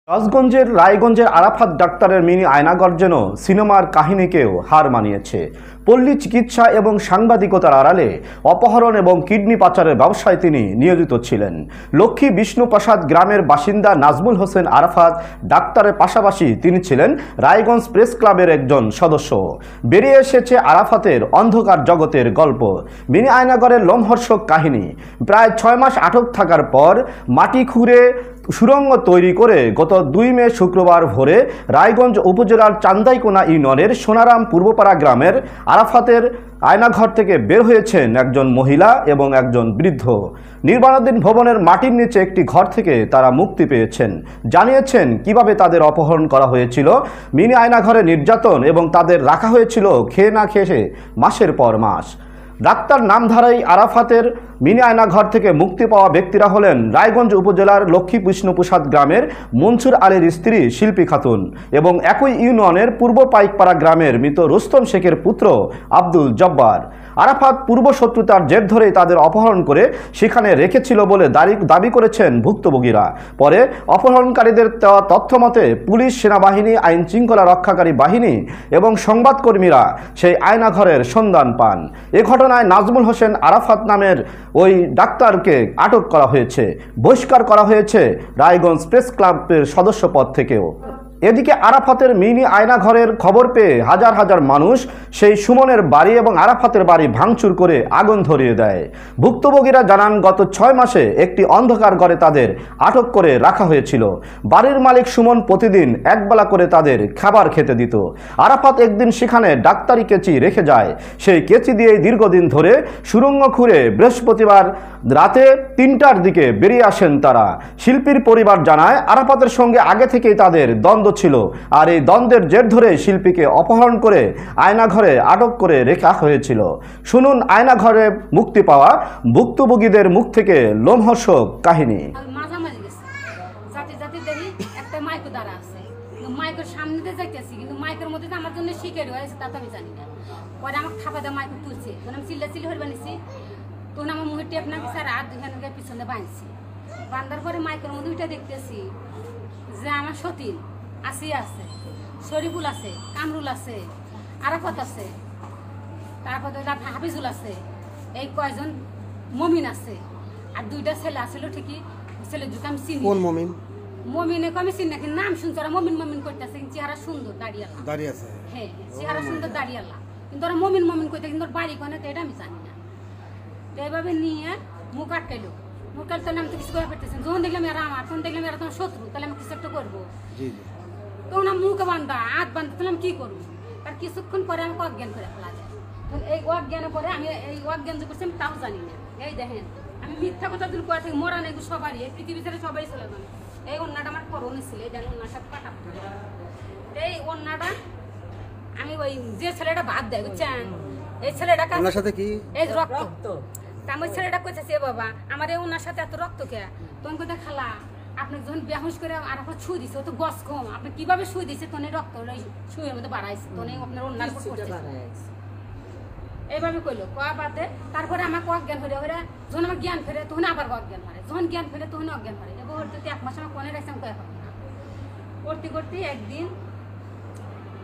রাজগঞ্জের রায়গঞ্জের আরাফাত ডাক্তারের মিনি আয়নাঘর যেন সিনেমার কাহিনীকেও হার মানিয়েছে। পল্লী চিকিৎসা এবং সাংবাদিকতার আড়ালে অপহরণ এবং কিডনি পাচারের ব্যবসায় তিনি নিয়োজিত ছিলেন। লক্ষ্মী বিষ্ণুপ্রসাদ গ্রামের বাসিন্দা নাজমুল হোসেন আরাফাত ডাক্তারের পাশাপাশি তিনি ছিলেন রায়গঞ্জ প্রেস ক্লাবের একজন সদস্য। বেরিয়ে এসেছে আরাফাতের অন্ধকার জগতের গল্প, মিনি আয়নাঘরের লোমহর্ষক কাহিনী। প্রায় 6 মাস আটক থাকার পর মাটি খুঁড়ে সুড়ঙ্গ তৈরি করে গত 2 মে শুক্রবার ভোরে রায়গঞ্জ উপজেলার চান্দাইকোনা ইউনিয়নের সোনারাম পূর্বপাড়া গ্রামের আরাফাতের আয়নাঘর থেকে বের হয়েছেন একজন মহিলা এবং একজন বৃদ্ধ। নির্মাণাধীন ভবনের মাটির নিচে একটি ঘর থেকে তারা মুক্তি পেয়েছেন। জানিয়েছেন কিভাবে তাদের অপহরণ করা হয়েছিল, মিনি আয়নাঘরে নির্যাতন এবং তাদের রাখা হয়েছিল খেয়ে না খেয়ে মাসের পর মাস। ডাক্তার নামধারাই আরাফাতের মিনি আয়নাঘর থেকে মুক্তি পাওয়া ব্যক্তিরা হলেন রায়গঞ্জ উপজেলার লক্ষ্মী বিষ্ণুপ্রসাদ গ্রামের মনসুর আলীর স্ত্রী শিল্পী খাতুন এবং একই ইউনিয়নের পূর্ব পাইকপাড়া গ্রামের মৃত রুস্তম শেখের পুত্র আব্দুল জব্বার। আরাফাত পূর্ব শত্রুতার জের ধরেই তাদের অপহরণ করে সেখানে রেখেছিল বলে দাবি করেছেন ভুক্তভোগীরা। পরে অপহরণকারীদের দেওয়া তথ্য মতে পুলিশ, সেনাবাহিনী, আইন শৃঙ্খলা রক্ষাকারী বাহিনী এবং সংবাদকর্মীরা সেই আয়নাঘরের সন্ধান পান। এ ঘটনায় নাজমুল হোসেন আরাফাত নামের ওই ডাক্তারকে আটক করা হয়েছে, বহিষ্কার করা হয়েছে রায়গঞ্জ প্রেস ক্লাবের সদস্য পদ থেকেও। এদিকে আরাফাতের মিনি আয়নাঘরের খবর পেয়ে হাজার হাজার মানুষ সেই সুমনের বাড়ি এবং আরাফাতের বাড়ি ভাঙচুর করে আগুন ধরিয়ে দেয়। ভুক্তভোগীরা জানান গত 6 মাসে একটি অন্ধকার ঘরে তাদের আটক করে রাখা হয়েছিল। বাড়ির মালিক সুমন প্রতিদিন একবেলা করে তাদের খাবার খেতে দিত। আরাফাত একদিন সেখানে ডাক্তারি কেচি রেখে যায়। সেই কেচি দিয়েই দীর্ঘদিন ধরে সুড়ঙ্গ খুঁড়ে বৃহস্পতিবার রাতে 3টার দিকে বেরিয়ে আসেন তারা। শিল্পীর পরিবার জানায় আরাফাতের সঙ্গে আগে থেকেই তাদের দ্বন্দ্ব ছিল, আর এই দ্বন্দ্বের জের ধরে শিল্পীকে অপহরণ করে আয়নাঘরে আটক করে রেখা হয়েছিল। শুনুন আয়নাঘরে মুক্তি পাওয়া ভুক্তভোগীদের মুখ থেকে লোমহর্ষক কাহিনী। মাইকের সামনে দিয়ে যাইতেছি, কিন্তু মাইকের মধ্যে আমার জন্য শিকার হয়েছে তা তো আমি জানি না। পরে আমার খাপা দিয়ে মাইক তুলছে, তখন আমি চিল্লা হয়ে বানিয়েছি, তখন আমার মুখে টেপ না পিছার হাত দুখানে পিছনে বাঁধছি। বান্ধার পরে মাইকের মধ্যে উঠে দেখতেছি যে আমার সতীন আসিয়া আছে, শরীফুল আছে, কামরুল আছে, আরাফাত আছে, তারপর হাফিজুল আছে, এই কয়জন মমিন আছে, আর 2টা ছেলে আসলো ঠিকই। ছেলে দুটো আমি চিনি। কোন মমিন? মমিনে আমি চিনি না, কিন্তু নাম শুনছি ওরা মমিন মমিন করতেছে, চেহারা সুন্দর, দাঁড়িয়ালা দাঁড়িয়ে আছে। হ্যাঁ, চেহারা সুন্দর, দাঁড়িয়ালা, কিন্তু ওরা মমিন মমিন করতে, কিন্তু ওর বাড়ি কোনে এটা আমি জানি না। তো এইভাবে নিয়ে মুখ আটকাইলো। মুখ আটকাইলে আমি তো কিছু করে পেতেছি। যখন দেখলাম এরা আমার, তখন দেখলাম এরা তোমার শত্রু, তাহলে আমি কিছু একটা করবো। তখন আমি মুখে বান্ধা, হাত বান্ধা, তাহলে আমি কি করবো? তার কিছুক্ষণ পরে আমি অজ্ঞান করে ফেলা যায়। তখন এই অজ্ঞানের পরে আমি এই অজ্ঞান যে করছি আমি তাও জানি না। এই দেখেন, আমি মিথ্যা কথা দূর করে থাকি, মরা নেই সবারই, এই পৃথিবী ছেড়ে সবাই চলে যাবে। এই অন্যটা আমার করণে ছিল, এই দেখেন অন্যার সাথে পাঠা। এই অন্যটা আমি ওই যে ছেলেটা ভাত দেয় বুঝছেন, এই ছেলেটা সাথে কি এই রক্ত, আমি ওই ছেলেটা কইতেছি বাবা আমার এই ওনার সাথে এত রক্ত কে? তখন কোথায় খালা আপনি যখন বেহুশ করে আর আপনার ছুঁ দিছে, ও তো গছ কম, আপনি কিভাবে ছুঁ দিছে? তখন রক্ত ছুঁয়ের মধ্যে বাড়াইছে, তখন আপনার অন্যার উপর পড়ছে। এইভাবে কইলো, কয়া বাদে তারপরে আমাকে অজ্ঞান ফেরে ওরা, যখন আমার জ্ঞান ফেরে তখন আবার অজ্ঞান হারে, যখন জ্ঞান ফেরে তখন অজ্ঞান হারে। এবার ওর যদি 1 মাস আমার কোনে রাখছে আমি কয়া পাবো না। করতে করতে একদিন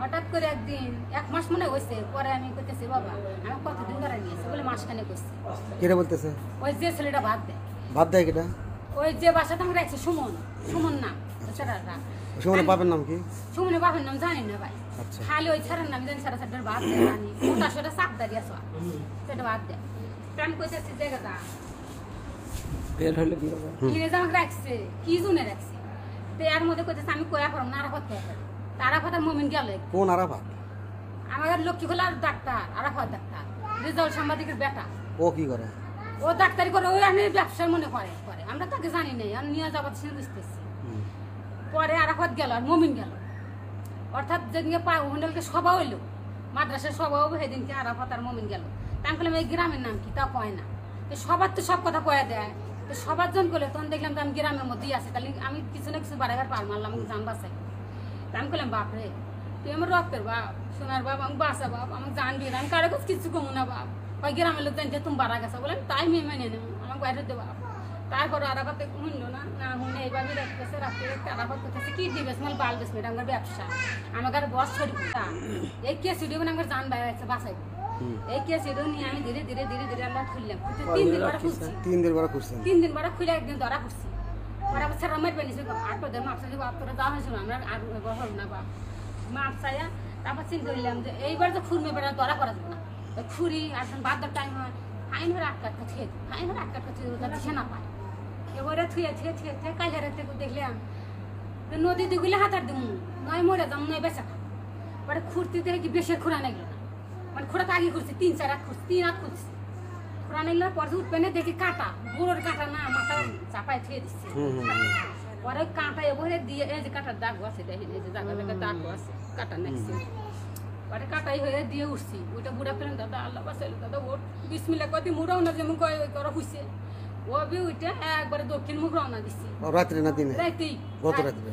হঠাৎ করে একদিন 1 মাস মনে হয়েছে, পরে আমি কইতেছি বাবা আমার কতদিন ধরে নিয়েছে বলে মাসখানে করছে। কেটে বলতেছে ওই যে ছেলেটা ভাত দেয় কেটা, ওই যে বাসাতে আমি রাখছি সুমন, সুমন নাম ছেলেটা। সুমনের বাপের নাম কি? সুমনের বাপের নাম জানি না ভাই, খালি ওই ছেলের নাম জানি। সারা সাতটার ভাত দেয় জানি, ওটা সেটা চাপ দাঁড়িয়ে আসা সেটা ভাত দেয়। আমি কইতেছি জায়গাটা কিনে যে আমাকে রাখছে, কি জুনে রাখছে, তো এর মধ্যে কইতেছে আমি কয়া পারব না। আরাফাত কয়া পারব, আরাফাত আর মমিন গেল। কোন আরাফাত? আমাদের লক্ষ্মীখোলার ডাক্তার আরাফাত ডাক্তার, রেজাউল সাংবাদিকের বেটা। ও কি করে? ও ডাক্তারি করে, ওই আমি ব্যবসার মনে করে, আমরা তাকে জানি নাই, আর নিয়ে যাবার সে বুঝতেছি। পরে আরাফাত গেল আর মমিন গেল, অর্থাৎ যেদিনকে হোন্ডেলকে সভা হইলো, মাদ্রাসার সভা হবে, সেদিনকে আরাফাত আর মমিন গেল। তা আমি বললাম এই গ্রামের নাম কি? তা কয় না। তো সবার তো সব কথা কয়ে দেয়, তো সবার জন করলে তখন দেখলাম তো আমি গ্রামের মধ্যেই আছি, তাহলে আমি কিছু না কিছু বাড়াইবার পার মারলাম, আমি জান বাঁচাই। তা আমি বললাম বাপরে তুই আমার রক্তের বাপ, সোনার বাপ, আমি বাঁচা বাপ, আমাকে জানবি না, আমি কারো কিছু কমু না বাপ। ওই গ্রামের লোক জানতে তুমি বাড়া গেছো বলে তাই মেয়ে মেনে নেব, আমার বাইরে দে বাপ। তারপর আরাফাতে শুনলো না না শুনে এইভাবে রাখতেছে রাত্রে আরাফাত করতেছে কি দিবেস মাল বাল বেশ মেয়েটা আমার ব্যবসা আমার বস ছড়ি এই কে সিডিও আমার জান বাইরে আছে বাসাই এই কে সিডিও নিয়ে আমি ধীরে ধীরে ধীরে ধীরে আমরা খুললাম 3 দিন পরে খুলছি 3 দিন পরে খুঁজছেন 3 দিন পরে খুলে একদিন ধরা পড়ছি ওরা বছর আমার বেনিছে আটটা দেন মাপসা দিব আপনারা যাওয়া হয়েছিল আমরা আর হল না বা মাপসায়া তারপর চিন্তা করলাম যে এইবার তো খুরমে বেড়া ধরা করা যাবে না খুরি আর বাদ টাইম হয় ফাইন হলে আটকাটকা থুয়ে ফাইন হলে আটকাটকা থুয়ে ওটা দিশে না পায় এবারে থুয়ে থুয়ে থুয়ে থুয়ে কাইলে রাখতে দেখলাম নদী দিগুলো হাতার দিম নয় মরে যাম নয় বেচা খাম পরে খুঁড়তে দেখে কি বেশের খুঁড়া নাগলো না মানে খুঁড়াতে আগে খুঁড়ছি 3-4 হাত খুঁড়ছি 3 হাত খুঁড়ছি খুঁড়া নাগলো পরে উঠবে না দেখি কাটা বুড়োর কাটা না মাথা চাপায় থুয়ে দিচ্ছে পরে কাঁটা এবারে দিয়ে এই যে কাটার দাগ আছে দেখেন এই যে জায়গা জায়গায় দাগ আছে কাটা নাকছে পরে কাটাই হয়ে দিয়ে উঠছি ওইটা বুড়া ফেলেন দাদা আল্লাহ বাসাইলো দাদা ওর বিসমিল্লাহ কদি মুড়াও না যেমন করা হইছে ও বি ওইটা একবারে দক্ষিণ মুখ রওনা দিছি রাত্রে না দিনে রাতেই গত রাত্রে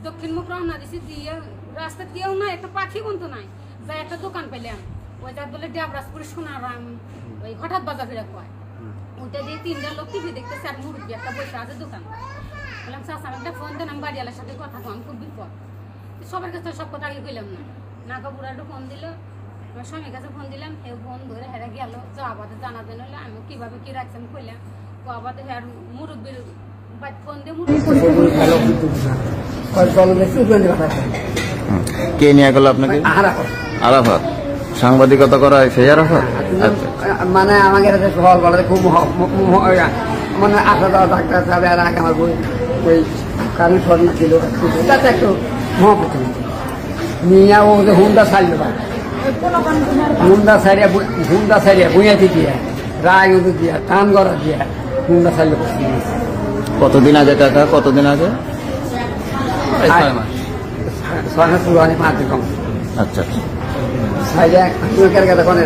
দক্ষিণ মুখ রওনা দিছি দিয়ে রাস্তা কেউ না একটা পাখি বন্ধু নাই যাই একটা দোকান পেলাম ওই যার বলে দেবরাজপুরে সোনারাম ওই হঠাৎ বাজার ফিরে কয় ওইটা দিয়ে 3টা লোক টিভি দেখতেছে আর মুরগি একটা বসে আছে দোকান বললাম চাষা একটা ফোন দেন আমি বাড়িওয়ালার সাথে কথা কম খুব বিপদ সবার কাছে সব কথা আগে কইলাম না নাকা বুড়াটা ফোন দিল আমার স্বামীর কাছে ফোন দিলাম হে ফোন ধরে হেরা গেল যাবাতে জানাতে নইলে আমি কিভাবে কি রাখছি আমি কইলাম বাবাতে হের মুরব্বীর ফোন দিয়ে কে নিয়ে গেল আপনাকে? আরাফাত। সাংবাদিকতা করা সেই আরাফাত? মানে আমাকে সহল বলাতে খুব মানে আসা যাওয়া ডাক্তার সাহেব এর আগে আমার বই ওই কারণ স্বর্ণা ছিল তাতে একটু মহাপ্রথম নিয়ে ও যে হুন্ডা ছাড়লো হুন্ডা ছাড়িয়া বুঁয়াতি দিয়া রায় দিয়া টান গড়া দিয়া হুন্ডা ছাড়লো। কতদিন আগে কাকা? কতদিন আগে? 6 মাস পুরো 5 দিন কম। আচ্ছা ছাড়িয়া কথা কোনে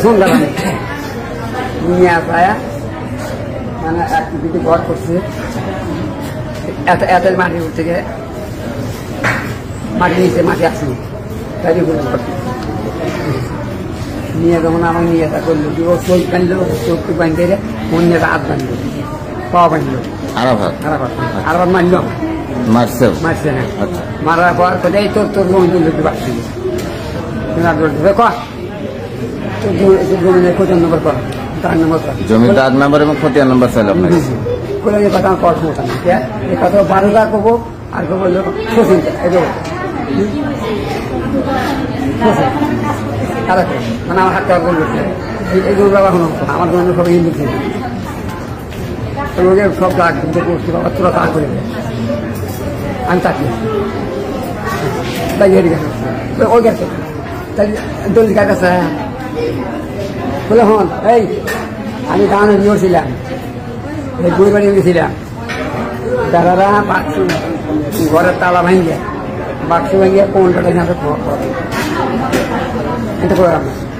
সন্ধ্যা নিয়ে আসায়া মানে এক দিকে ঘর করছে এত মাটি উঠতে গিয়ে মাটি নিচে মাটি আসি তাই নিয়ে যখন আমার নিয়ে তা করলো ও চোখ বাঁধলো চোখটু বাঁধতে অন্য হাত বাঁধলো পাওয়া বাঁধলো আরাফাত মারলো মারছে না মারার পর কোথায় তোর বন্ধু লোক বাড়ছিল কত নম্বর কর তার নম্বর কর জমির দাগ নাম্বার এবং খতিয়ান নাম্বার চাইল আপনাকে। করে যে কথা আমার কষ্ট হতো না এই কথা 12টা করবো আর কেউ বললো মানে আমার হাতটা বললো এইগুলো বাবা কোনো আমার জন্য সবাই হিন্দু ছিল সব ডাক করছি বাবা তোরা তা করে আমি তাকে তাই হেরে গেছে ওই গেছে তাই দল কাছে বলে হন এই আমি গান দিয়েছিলাম এই বই বাড়ি গেছিলাম দাদারা বাক্স ঘরের তালা ভাঙিয়ে বাক্স ভাঙিয়ে কোনটা এটা করে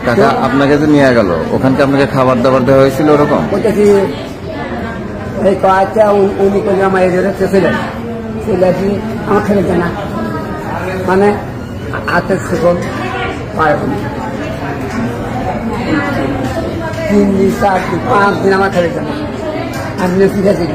কাকা আপনাকে যে নিয়ে গেল ওখানকে আপনাকে খাবার দাবার দেওয়া হয়েছিল ওরকম? বলতেছি এই কয়েকটা উনি করলে আমার এরিয়াটা ছিলেন সেটাছি আমার খেলেছে না মানে হাতের সেকল পায় 3 দিন 4 দিন 5 দিন আমার খেলেছে না আপনি শিখেছি